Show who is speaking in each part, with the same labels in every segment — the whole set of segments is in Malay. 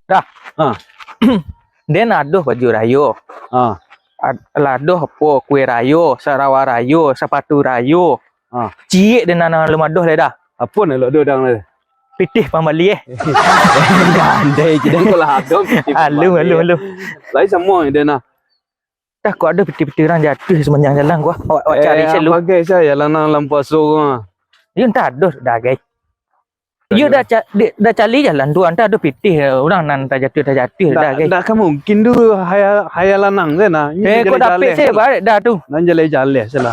Speaker 1: Dah.
Speaker 2: Ha.
Speaker 1: Den aduh baju rayo.
Speaker 2: Ha.
Speaker 1: Ladoh apa kue rayo, Sarawak rayo, sepatu rayo.
Speaker 2: Ha.
Speaker 1: Ciek den nana lemadoh le dah.
Speaker 2: Apa nak lo dodang le?
Speaker 1: Pitih pambali
Speaker 2: Andai je dah kalau ada.
Speaker 1: Alu.
Speaker 2: Lai semua dia nak.
Speaker 1: Dah kau ada piti-piti orang jatuh sepanjang jalan gua. Awak cari selu.
Speaker 2: Bagai saya lanang lampas so.
Speaker 1: Dia tak ada dah guys. Dia dah cari jalan tu anta ada pitih orang nan tak jatuh dah guys.
Speaker 2: Dah kan mungkin tu haya lanang je nah.
Speaker 1: Kau dapat saya balik dah tu.
Speaker 2: Nan jale salah.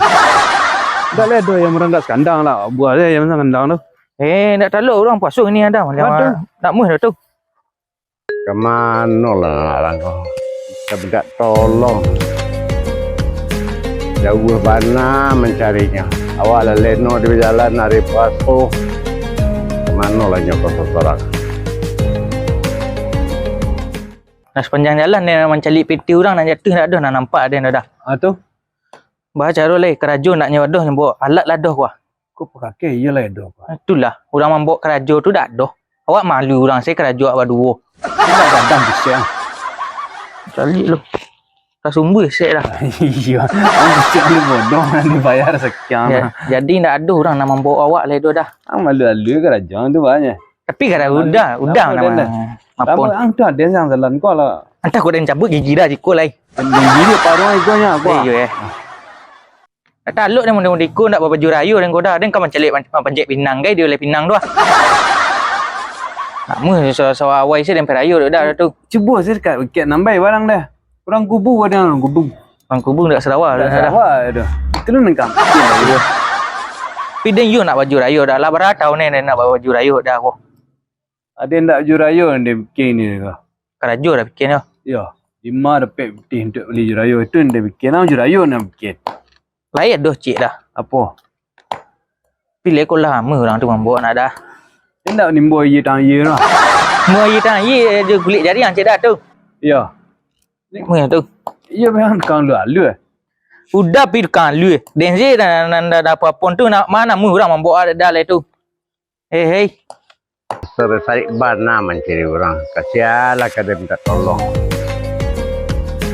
Speaker 2: Dah le do yang meranggas kandang lah. Buat dia yang kandang tu.
Speaker 1: Nak taluk orang pasung ni ada macam nak muh dah tu.
Speaker 3: Kemana lah orang kau? Kita minta tolong. Jauh mana mencarinya. Awal leno di jalan hari puasa. Kemana lah nyokot seseorang?
Speaker 1: Nah sepanjang jalan dia mencari piti orang nak jatuh tak ada nak nampak dia dah.
Speaker 2: Tu.
Speaker 1: Baca roleh kerajo nak nyawa dah bawa alat ladoh gua.
Speaker 2: Kau pakai je lah do.
Speaker 1: Itulah orang membawa kerajo tu dak doh. Awak malu orang saya kerajo awak dua.
Speaker 2: Dah gandang bising.
Speaker 1: Cari lu. Tak sumber set dah.
Speaker 2: Iya. Bising ni bodoh nak dibayar sekian.
Speaker 1: Jadi tak ada orang nak membawa awak le dah.
Speaker 2: Malu-malu kerajaan tu banyak.
Speaker 1: Tapi kada udang nama.
Speaker 2: Apa ang tu ada yang jalan kau lah.
Speaker 1: Entah kau dah cabut gigi dah jiko lai.
Speaker 2: Gigi dia paruh ikonya aku.
Speaker 1: Iya. Tak luk dia mudah-mudah ikut nak baju rayu dan kau dah. Dan kau mencalik panjat pinang gay dia oleh pinang tu ah. Kamu sawa awai saya dan perayu dah tu.
Speaker 2: Cuba saya dekat wiket nambai barang dah. Orang kubu ada orang kubu.
Speaker 1: Orang kubung dak Sarawak dah.
Speaker 2: Sarawak ada. Itu nak kampung dia.
Speaker 1: Tapi dan you nak baju rayu dah lah beratau ni nak baju rayu dah aku.
Speaker 2: Ada yang tak jurayu dia bikin ni ke?
Speaker 1: Kerajo dah bikin dah.
Speaker 2: Ya. 5 dapat putih untuk beli jurayu itu dia bikin. Nama jurayu nak bikin.
Speaker 1: Layak doh cik dah.
Speaker 2: Apa?
Speaker 1: Pilih kau lama orang tu membawa nak dah.
Speaker 2: Dia tak nimbo ye tang ye lah.
Speaker 1: Mua ye tang ye je kulit jari yang cik dah tu.
Speaker 2: Ya.
Speaker 1: Mua tu.
Speaker 2: Ya memang kang lu.
Speaker 1: Udah pi kan lu. Denze dah apa-apa tu nak mana mu orang membawa dah le tu. Hei.
Speaker 3: Selesai mana mencari orang. Kasihanlah kada minta tolong.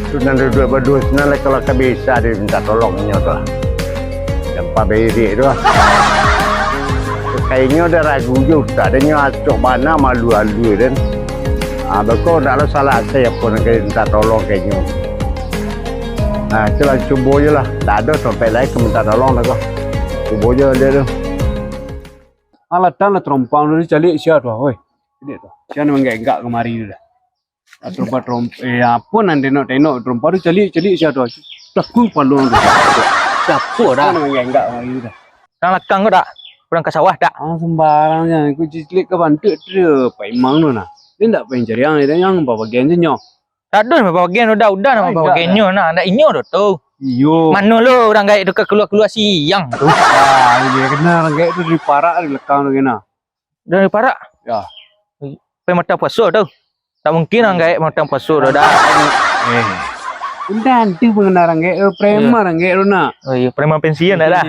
Speaker 3: Tu nanti dua berdua senang kalau tak bisa dia minta tolongnya tu. Tanpa beri tu. Kayaknya ada ragu juga. Adanya acok mana malu-malu dan. Betul tak ada salah saya pun nak minta tolong kayaknya. Itulah cuba je lah. Tak ada sampai lagi minta tolong dah kau. Cuba je dia tu.
Speaker 2: Alat tanah terompang tu cari siapa tu, oi. Ini tu. Siapa menggak kemari tu dah. Trompa apa nanti nak tengok trompa tu cari siapa tu. Takut palu tu.
Speaker 1: Siapa dah?
Speaker 2: Siapa menggak kemari tu dah.
Speaker 1: Orang lekang kau tak? Orang ke sawah tak?
Speaker 2: Sembarangnya. Aku cilik ke bantu tu. Paimang tu nak. Dia tak pengen cari yang bawa bagian je nyok.
Speaker 1: Tak ada nama bagian udah nama bagiannya nah. Nak inyo tu.
Speaker 2: Iyo.
Speaker 1: Mana lo orang gaya tu keluar siang tu.
Speaker 2: Dia kena orang gaya tu dari parak di lekang tu kena.
Speaker 1: Dari parak?
Speaker 2: Ya.
Speaker 1: Pergi mata puasa tu. Tak mungkin orang gaya mata puasa tu dah.
Speaker 2: Nanti pengen orang gaya prema orang gaya tu nak.
Speaker 1: Oh iya, prema pensiun dah.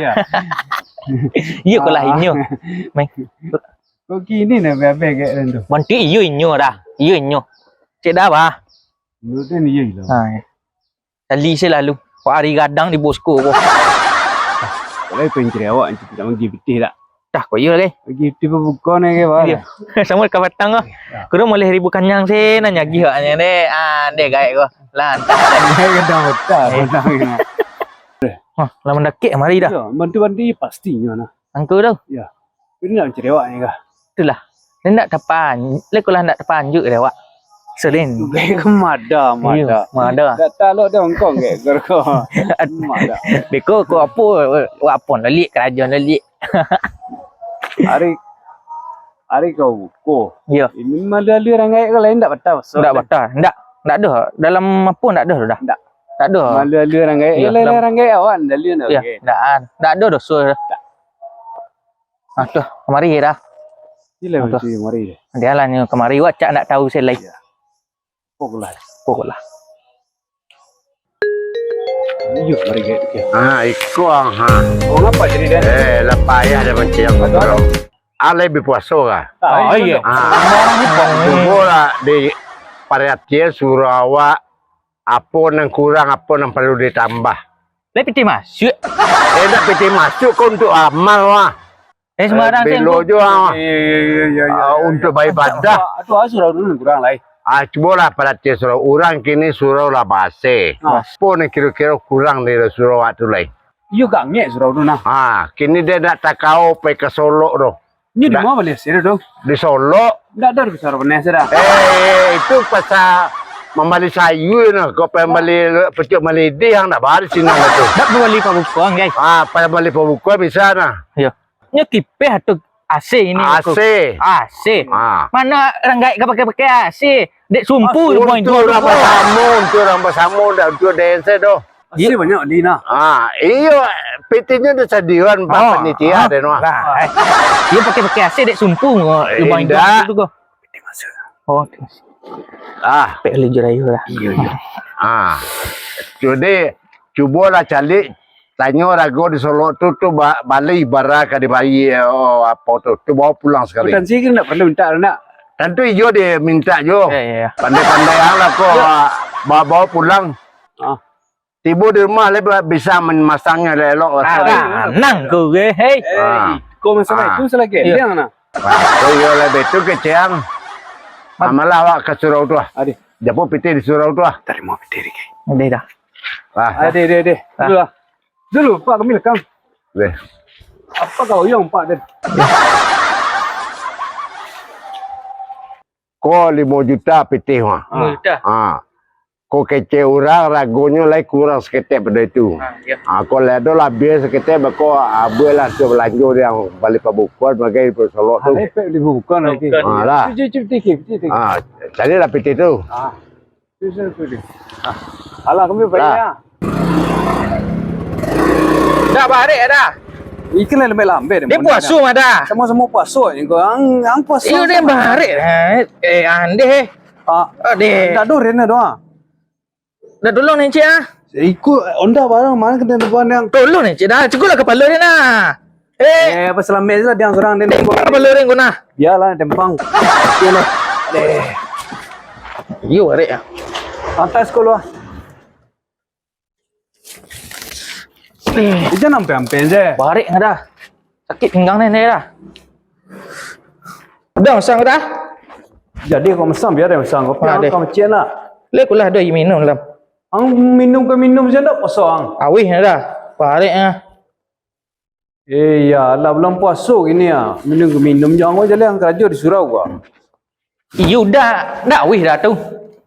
Speaker 1: Iya kau lah inyo.
Speaker 2: Kau kini nak bebek gaya tu.
Speaker 1: Bantu iyo inyo dah. Iyo inyo. Cik dah bah.
Speaker 2: Menurut ni iya lah.
Speaker 1: Kali saya lalu. Pak hari gadang di bosku kau.
Speaker 2: Kalau pengen cari awak, tak bagi putih tak?
Speaker 1: Dah kau iya lagi.
Speaker 2: Bagi putih pun bukan ni ke apa?
Speaker 1: Sama dekat batang kau. Kau boleh ribu kanyang sih, nanya gih hanya deh. Deh gaya kau. Lantar.
Speaker 2: Kadang otak, kadang ni.
Speaker 1: Lah mendakik mari dah.
Speaker 2: Ya, bantu-bantu pastinya nah.
Speaker 1: Angku tu.
Speaker 2: Ya. Ini nak cari awak ni kah?
Speaker 1: Itulah. Dia nak tepan. Lekau lah nak tepan juga dia awak. Selin.
Speaker 2: Gaya mada.
Speaker 1: Mada.
Speaker 2: Tak tahu dia Hongkong ke kau. Mada.
Speaker 1: Beko kau apa lalik kerajaan lalik.
Speaker 2: Hari kau ko.
Speaker 1: Ya.
Speaker 2: Ini mada lu orang gaya kau lain tak betul.
Speaker 1: Tak betul. Tak ada. Dalam apa tak ada dah. Tak ada.
Speaker 2: Mada lu orang gaya. Lain orang gaya awak dah lu nak.
Speaker 1: Ya. Tak ada dosa. Tu kemari dah.
Speaker 2: Sila mesti mari.
Speaker 1: Dia lah ni kemari awak cak nak tahu saya lain. Pokoklah.
Speaker 2: Iyo, mari kita.
Speaker 3: Ikuang
Speaker 2: Oh, ngapa jadi dia?
Speaker 3: Lepas ya ada macam yang Ale lebih puasa kah?
Speaker 2: Iya.
Speaker 3: Cuba lah di perhatian Surawa apa yang kurang, apa yang perlu ditambah.
Speaker 1: Lai piti masuk.
Speaker 3: Nak piti masuk kau untuk amal wah.
Speaker 1: Sembarang
Speaker 3: Belo juga
Speaker 2: Iya.
Speaker 3: untuk beribadah.
Speaker 2: Aduh, surau dulu kurang lah.
Speaker 3: Coba lah perhatian surau. Orang kini surau lah bahasa. Apa yang kira-kira kurang dari surau waktu lain.
Speaker 2: Iya gak ngek surau dulu nah.
Speaker 3: Kini dia nak tak kau pergi ke Solo tu.
Speaker 2: Ini di mana boleh sih dong?
Speaker 3: Di Solo.
Speaker 2: Nggak ada besar benar sudah.
Speaker 3: Itu pasal membeli sayur nah. Kau membeli pecuk melidi yang nak baris sini lah tu.
Speaker 1: Tak boleh pembukaan guys.
Speaker 3: Pada beli pembuka bisa nah.
Speaker 1: Ya. Nya kipe atau AC ini.
Speaker 3: AC.
Speaker 1: AC.
Speaker 3: Ah.
Speaker 1: Mana orang gak pakai AC. Dek sumpu
Speaker 3: Untuk orang bersamun, untuk orang bersamun dan untuk dance tu.
Speaker 2: Iya banyak di nah.
Speaker 3: Iyo, PT-nya dah sediaan panitia deh noh.
Speaker 1: Dia pakai AC dek sumpu lumayan
Speaker 3: Indah.
Speaker 1: tu kok.
Speaker 2: Masuk.
Speaker 1: Oh, pek lagi rayu lah.
Speaker 2: Iya.
Speaker 3: Jadi cubalah cari tanya rago di Solo tu balik ibarat kali bayi apa tu bawa pulang sekali.
Speaker 2: Dan sih kan nggak perlu minta nak.
Speaker 3: Tentu iyo dia minta jo.
Speaker 1: Ya.
Speaker 3: Pandai-pandai yang lah kok bawa pulang. Tiba di rumah lebih bisa memasangnya elok.
Speaker 1: Nang ku ge, hei.
Speaker 2: Kau masalah itu salah ke? Dia mana?
Speaker 3: Iyo lebih tu keciang. Malah awak ke surau tu.
Speaker 2: Adi.
Speaker 3: Japo PT di surau tu.
Speaker 2: Dari mau PT ni.
Speaker 1: Udah dah.
Speaker 2: Ade. Dulu Pak Kamil kam.
Speaker 3: Deh.
Speaker 2: Apa kau yang Pak dan?
Speaker 3: Kau 5 juta PT mah.
Speaker 1: Mudah.
Speaker 3: Kau kece orang ragonya lagi kurang seketek pada itu. Kau lihat tu lah biar seketek kau abulah tu belanja yang balik pembukuan bagai bersolok tu.
Speaker 2: Efek dibuka lagi.
Speaker 3: Lah.
Speaker 2: Cip.
Speaker 3: Cari lah PT tu.
Speaker 2: Alah kami bayar.
Speaker 1: Dah balik dah.
Speaker 2: Ikan lebih lambat.
Speaker 1: Dia puasa mah dah.
Speaker 2: Sama puasa. Ang puasa.
Speaker 1: Iyo dia balik. Ande. Ade.
Speaker 2: Dah dua rena doang.
Speaker 1: Dah tolong ni cik
Speaker 2: Ikut onda barang mana kena depan yang.
Speaker 1: Tolong ni cik dah. Cukup lah kepala dia nak.
Speaker 2: Pasal mes lah dia seorang dia.
Speaker 1: Kepala dia guna.
Speaker 2: Biarlah tempang. Biarlah.
Speaker 1: Iyo balik ya.
Speaker 2: Atas sekolah. Jangan sampai je.
Speaker 1: Balik dah. Sakit pinggang ni dah. Dah masang dah.
Speaker 2: Jadi kau mesam biar dia mesam. Kau pergi kau macam lah.
Speaker 1: Lekulah dah minum lah.
Speaker 2: Ang minum je nak puasa ang.
Speaker 1: Awih dah. Balik ah.
Speaker 2: Ya lah belum puasa gini ah. Minum jangan je lah ang kerja di surau gua.
Speaker 1: Iyo dah awih dah tu.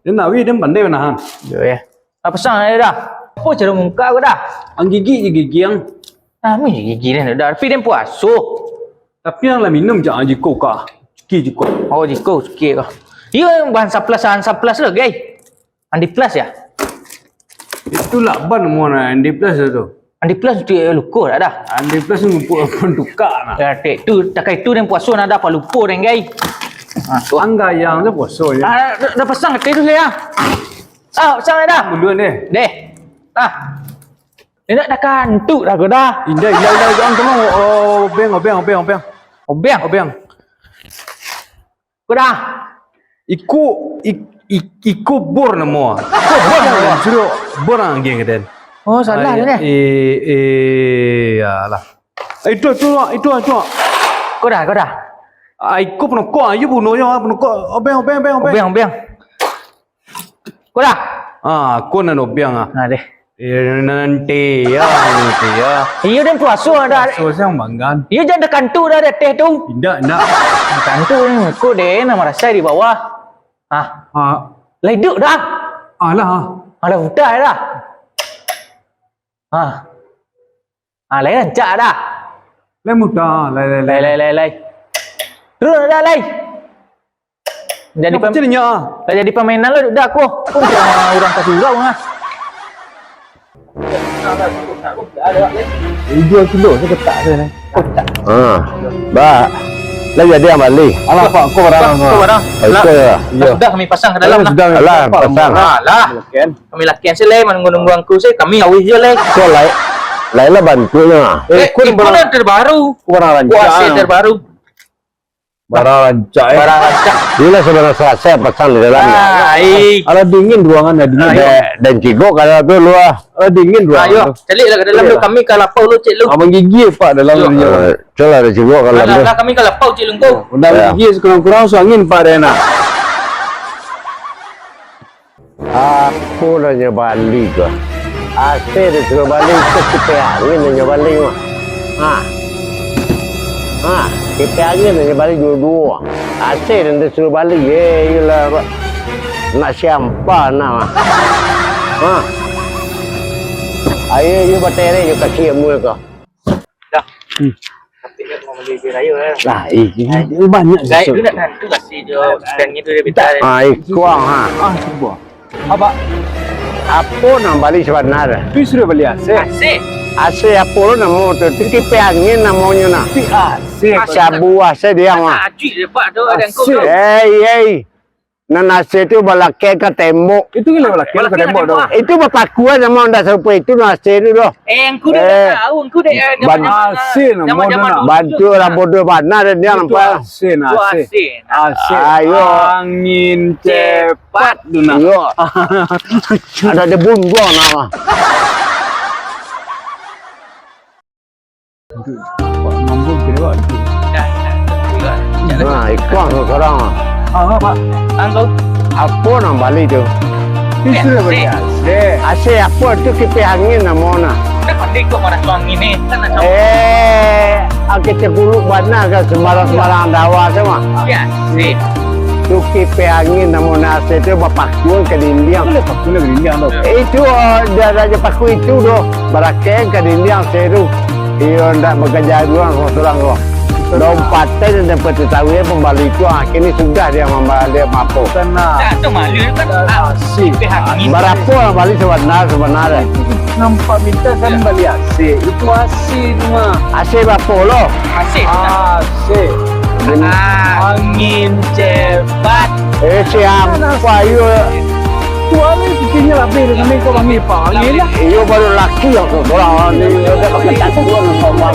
Speaker 2: Dia nak wih dia pandai menahan.
Speaker 1: Ya. Apa sang dah? Apa cara muka kau dah?
Speaker 2: Ang gigi yang.
Speaker 1: Ami gigi ni dah. Tapi dia puasa.
Speaker 2: Tapi yang lah minum jangan jiko kah. Jiko.
Speaker 1: Oh jiko sikit kau. Iyo bahan saplas lah guys. Andi plus ya?
Speaker 2: Itulah ban mana Andi Plus tu.
Speaker 1: Andi plus dia luka dah.
Speaker 2: Andi Plus ngumpul pun tukar nah.
Speaker 1: Ya tu tak itu yang puasa nak apa lupa dan guys.
Speaker 2: Angga yang tu puasa je.
Speaker 1: Dah pasang kat itu saya. Pasang dah.
Speaker 2: Duluan deh.
Speaker 1: Deh. Dia nak dah kantuk dah kau dah.
Speaker 2: Indah. Jangan tolong. Obeng.
Speaker 1: Kau dah.
Speaker 2: Ikut bor nama. Suruh bor ang geng keten.
Speaker 1: Oh salah dia ni.
Speaker 2: Alah. Itu.
Speaker 1: Kau dah.
Speaker 2: Ikut penokok ayu bunuh yang penokok. Obeng.
Speaker 1: Obeng. Kau dah.
Speaker 2: Kau nak obeng ah.
Speaker 1: Deh.
Speaker 2: Nanti ya.
Speaker 1: Iya dan puasa dah.
Speaker 2: Susah banggan.
Speaker 1: Iya jangan kantuk dah teh tu.
Speaker 2: Indah.
Speaker 1: Kantuk ni kau deh nama rasa di bawah. Lai duk dah.
Speaker 2: Alah.
Speaker 1: Alah udah dah. Lai rancak dah.
Speaker 2: Lai mudah.
Speaker 1: Lai. Terus dah lai. Jadi permainan lah dah aku. Pun orang ke surau ah.
Speaker 2: 2 kilo saya ketak saya ni. Kotak.
Speaker 3: Ba. Lagi ada yang balik.
Speaker 2: Alah Pak, kau barang.
Speaker 1: Sudah kami pasang ke dalam lah.
Speaker 3: Alah, pasang.
Speaker 1: Alah. Kami lakian sih menunggu angku sih. Kami awih je lah.
Speaker 3: So, Laila bantunya.
Speaker 1: Itu terbaru.
Speaker 2: Kurang
Speaker 1: Kuasa terbaru.
Speaker 2: Barang rancak ya.
Speaker 1: Barang rancak.
Speaker 3: Inilah sebenarnya saya pasang di dalamnya.
Speaker 1: Baik.
Speaker 2: Ala dingin ruangannya dingin.
Speaker 3: Dan cigo kalau tu lu
Speaker 2: Ala dingin
Speaker 1: Ayo,
Speaker 2: ruangan.
Speaker 1: calik lah ke dalam tu kami kalapau lu cik lu.
Speaker 2: Abang gigi pak dalam dia.
Speaker 3: coba ada cigo kalau tu.
Speaker 1: Lah kami kalapau cik lu kau.
Speaker 2: Undang gigi sekurang-kurang angin pak Dena.
Speaker 3: Aku nanya Bali ke? Asyik dia suruh Bali ke kita angin nanya Bali mah. Kita angin nanya Bali dua-dua. Asyik dia suruh Bali yelah nak siapa nak. Ayo baterai je kaki mu ke.
Speaker 1: Dah. Tapi dia mau beli raya lah.
Speaker 2: Lah, ini banyak.
Speaker 1: Guys, tu nak tu kasih je stand itu dia minta.
Speaker 3: Ikuang
Speaker 2: Coba. Apa?
Speaker 3: Apa nama Bali sebenarnya?
Speaker 2: Tu suruh beli AC.
Speaker 1: Asyik.
Speaker 3: Asyik apa lu nama tu? Tipe angin namanya nak.
Speaker 2: AC.
Speaker 3: Sabu asyik dia mah.
Speaker 1: Asyik dia pak tu ada kau tu.
Speaker 3: Hey. Nasi itu balake ke tembok.
Speaker 2: Itu gila balak ke tembok tu.
Speaker 3: Itu berpakuan sama anda serupa itu nasi itu doh.
Speaker 1: Engkau dah tahu, engkau dah
Speaker 3: Bantu lah bodoh mana dan dia nampak.
Speaker 2: AC.
Speaker 3: Ayo.
Speaker 2: Angin cepat tu nak.
Speaker 3: Yo. Ada debun gua nama.
Speaker 2: Mambul kira tu.
Speaker 3: Nah, ikuang sekarang.
Speaker 2: Pak.
Speaker 1: Angkau.
Speaker 3: Apa nama Bali tu?
Speaker 2: Tu suruh beli AC.
Speaker 3: Asyik apa tu kipe angin namanya.
Speaker 1: Dah pandai kau mana suang ini. Kan nak
Speaker 3: Aku cekulu mana ke sembarang dawa semua.
Speaker 1: Ya, asyik.
Speaker 3: Tu kipe angin namanya asyik tu berpakuan ke dinding.
Speaker 2: Boleh pak boleh gerindian tu.
Speaker 3: Itu dia raja paku itu doh. Barakeng ke dinding seru. Iyo ndak bekerja dua orang kok. Lompatan dan dapat tahu ya pembalik itu akhirnya sudah dia membalik mampu.
Speaker 2: Tenang.
Speaker 1: Dah tu malu kan.
Speaker 2: Asyik.
Speaker 1: Pihak angin.
Speaker 3: Berapa balik sebenarnya?
Speaker 2: Nampak minta kan beli AC. Itu AC mah.
Speaker 3: Asyik berapa lo?
Speaker 1: Asyik.
Speaker 2: AC.
Speaker 1: Angin cepat.
Speaker 3: Siapa you?
Speaker 2: Tuan ni fikirnya lebih dengan ni kau panggil pak angin lah.
Speaker 3: You baru laki lah kau orang ni. Dia pakai tatuan sama.